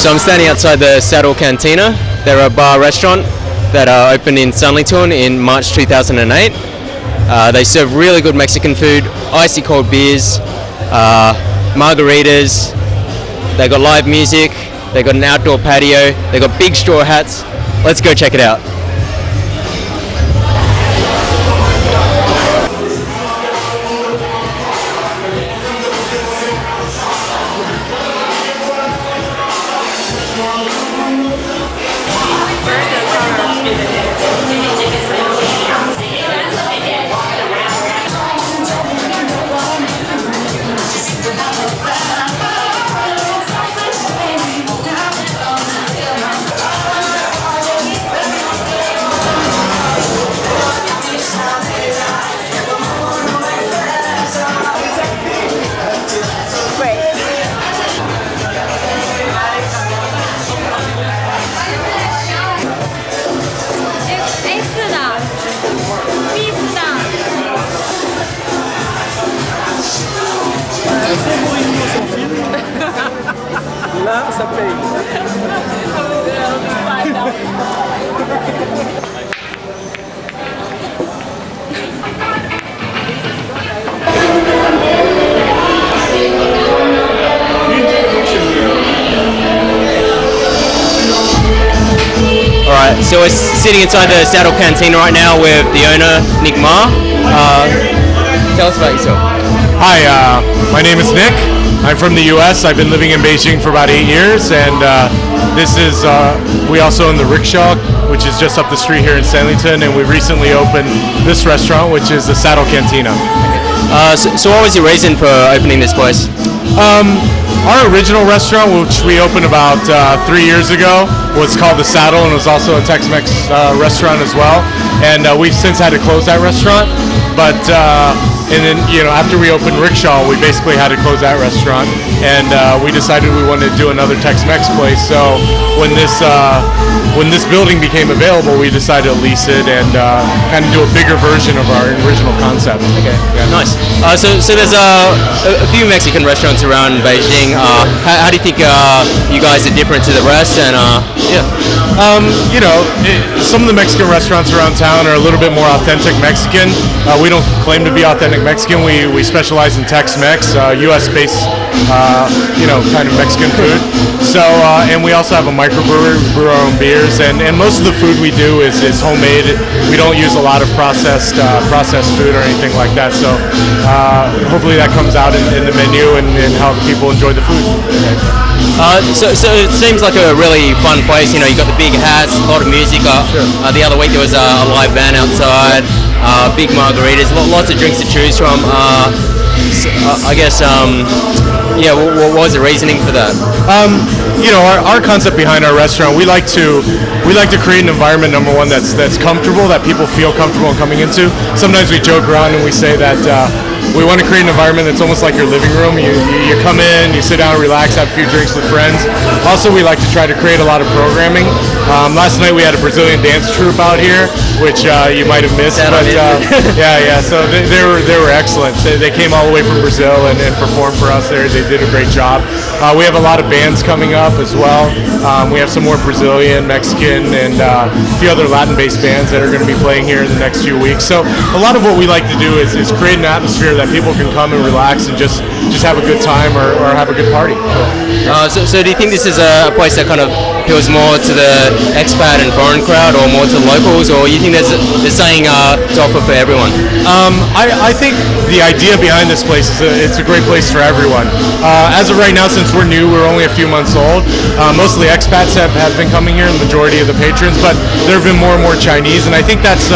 So I'm standing outside the Saddle Cantina. They're a bar restaurant that opened in Sunlington in March 2008. They serve really good Mexican food, icy cold beers, margaritas. They got live music. They got an outdoor patio. They got big straw hats. Let's go check it out. Là, ça paye. Alright, so we're sitting inside the Saddle Cantina right now with the owner, Nick Ma. Tell us about yourself. Hi, my name is Nick. I'm from the U.S. I've been living in Beijing for about 8 years, and this is, we also own the Rickshaw, which is just up the street here in Sanlington, and we recently opened this restaurant, which is the Saddle Cantina. So what was your reason for opening this place? Our original restaurant, which we opened about 3 years ago, was called The Saddle, and was also a Tex-Mex restaurant as well. And we've since had to close that restaurant, but and then, you know, after we opened Rickshaw, we basically had to close that restaurant, and we decided we wanted to do another Tex-Mex place. So when this building became available, we decided to lease it and kind of do a bigger version of our original concept. Okay, yeah. Nice. So there's a few Mexican restaurants around Beijing. How do you think you guys are different to the rest? And yeah. You know, some of the Mexican restaurants around town are a little bit more authentic Mexican. We don't claim to be authentic Mexican. We specialize in Tex-Mex, U.S.-based, you know, kind of Mexican food. So, and we also have a microbrewery. We brew our own beers, and most of the food we do is homemade. We don't use a lot of processed food or anything like that. So, hopefully that comes out in the menu and how people enjoy the food. So it seems like a really fun place. You know, you got the big hats, a lot of music. Sure. The other week there was a live band outside. Big margaritas, lots of drinks to choose from. I guess, yeah. What was the reasoning for that? You know, our concept behind our restaurant, we like to create an environment, number one, that's comfortable, that people feel comfortable in coming into. Sometimes we joke around and we say that we want to create an environment that's almost like your living room. You come in, you sit down, relax, have a few drinks with friends. Also, we like to try to create a lot of programming. Last night we had a Brazilian dance troupe out here, which you might have missed. But yeah. So they were excellent. They came all the way from Brazil and performed for us there. They did a great job. We have a lot of bands coming up as well. We have some more Brazilian, Mexican, and a few other Latin-based bands that are going to be playing here in the next few weeks. So a lot of what we like to do is create an atmosphere that people can come and relax and just have a good time or have a good party. So do you think this is a place that kind of appeals more to the expat and foreign crowd, or more to the locals, or you think there's something to offer for everyone? I think the idea behind this place is it's a great place for everyone. As of right now, since we're new, we're only a few months old. Mostly expats have been coming here, the majority of the patrons, but there have been more and more Chinese, and I think that's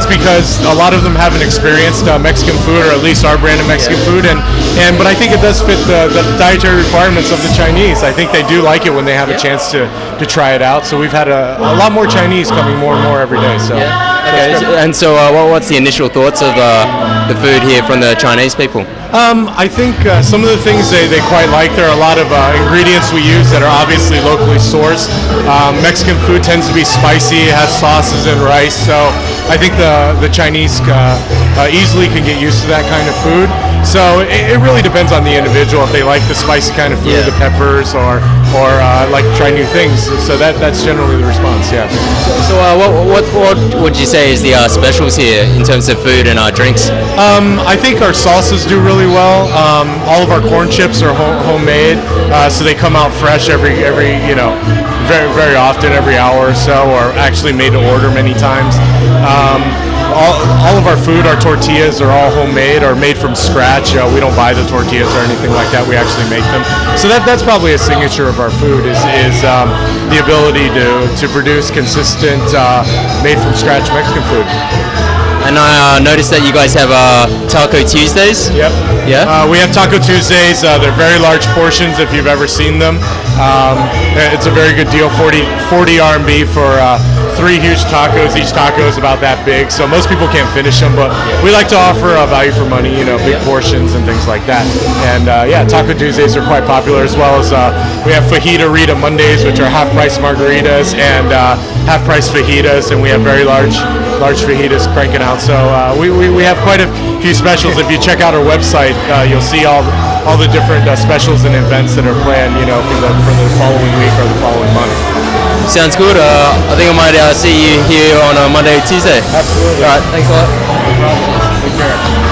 because a lot of them haven't experienced Mexican food, or at least our brand of Mexican food, but I think it does fit the dietary requirements of the Chinese. I think they do like it when they have a chance to try it out. So we've had a lot more Chinese coming more and more every day. So okay, and so what's the initial thoughts of the food here from the Chinese people? I think some of the things they quite like. There are a lot of ingredients we use that are obviously locally sourced. Mexican food tends to be spicy, it has sauces and rice, so I think the Chinese easily can get used to that kind of food. So it really depends on the individual if they like the spicy kind of food, the peppers, or like try new things. So that's generally the response. Yeah. So what would you say is the specials here in terms of food and drinks? I think our salsas do really well. All of our corn chips are homemade, so they come out fresh every very often, every hour or so, or actually made to order many times. All of our food, our tortillas are all homemade or made from scratch. We don't buy the tortillas or anything like that. We actually make them. So that's probably a signature of our food is the ability to produce consistent, made from scratch Mexican food. And I noticed that you guys have Taco Tuesdays. Yep. Yeah. We have Taco Tuesdays. They're very large portions if you've ever seen them. It's a very good deal. 40 RMB for 3 huge tacos. Each taco is about that big, so most people can't finish them. But we like to offer value for money, big portions and things like that. And Taco Tuesdays are quite popular, as well as we have Fajita Rita Mondays, which are half-price margaritas and half-price fajitas, and we have very large fajitas cranking out. So we have quite a few specials. If you check out our website, you'll see all the different specials and events that are planned, for the following week or the following month. Sounds good. I think I might see you here on Monday or Tuesday. Absolutely. All right. Thanks a lot. No problem. Take care.